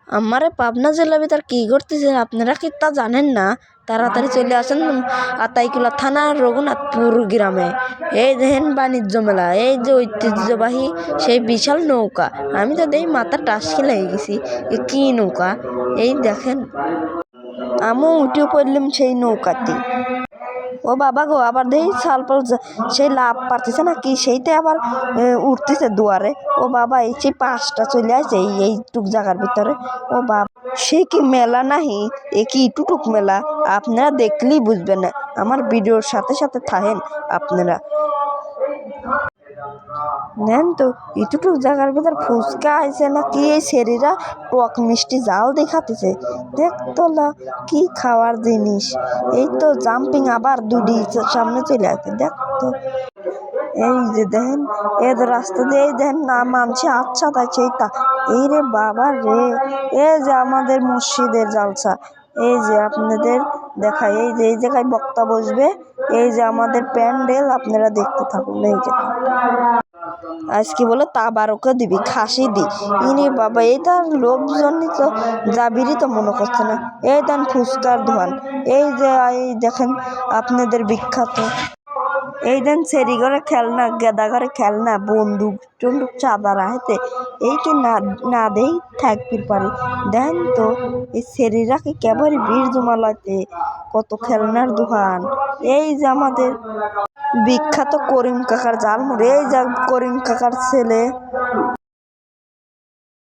আমারে পাবনা জেলার ভিতর কি ঘটতেছে আপনারা কি তা জানেন না? তাড়াতাড়ি চলে আসেন আতাইকুলা থানার রঘুনাথপুর গ্রামে। এই দেখেন বাণিজ্য মেলা, এই যে ঐতিহ্যবাহী সেই বিশাল নৌকা। আমি তো দেখি মাথা টাসকি লেগে গেছি, এ কি নৌকা? এই দেখেন, আমিও উঠে পড়লাম সেই নৌকাতে। ও বাবা গো, আবার দেখি সালপাল সেই লাভ পারতেছে না কি, সেইতে আবার উঠতেছে দুয়ারে। ও বাবা, এই সেই পাঁচটা চলে আসে এইটুক জায়গার ভিতরে। ও বাবা, সে কি মেলা নাহি? এ কি টুটুক মেলা? আপনারা দেখলেই বুঝবেন না, আমার ভিডিওর সাথে সাথে থাকেন আপনারা। নেন তো, এটুকু জায়গার ভিতর ফুচকা আইছে না কি, এই সেরিরা টক মিষ্টি জাল দেখাতেছে। দেখ তোলা কি খাওয়ার জিনিস। এই তো জাম্পিং আবার দুডি সামনে চলে আসে, দেখ তো। এই যে দেখেন, এর রাস্তা দিয়ে এই দেখেন না মানছে আচ্ছা তাইছে এইটা। এই রে বাবা রে, এই যে আমাদের মসজিদের জালসা। এই যে আপনাদের দেখায়, এই যে এই জায়গায় বক্তা বসবে, এই যে আমাদের প্যান্ডেল, আপনারা দেখতে থাকুন। এই যে আজকে বলে তাবারকে দিবি, খাসি দি। ইনি বাবা, এইটার লোকজনই তো যাবিরই তো মনে করছে না। এই দেন ফুচকার দোকান, এই যে এই দেখেন আপনাদের বিখ্যাত। এই দেন সেরি ঘরে খেলনা, গেদা ঘরে খেলনা, বন্দুক টন্দুক চাঁদা রাখতে। এই কি না না দেই থাকবির পারি। দেন তো এই সেরিরা কি কেবারই বীর জমালাতে, কত খেলনার দোকান। এই যে আমাদের বিখ্যাত করিম কাকার জালমুড়ি, এই যে করিম কাকার ছেলে।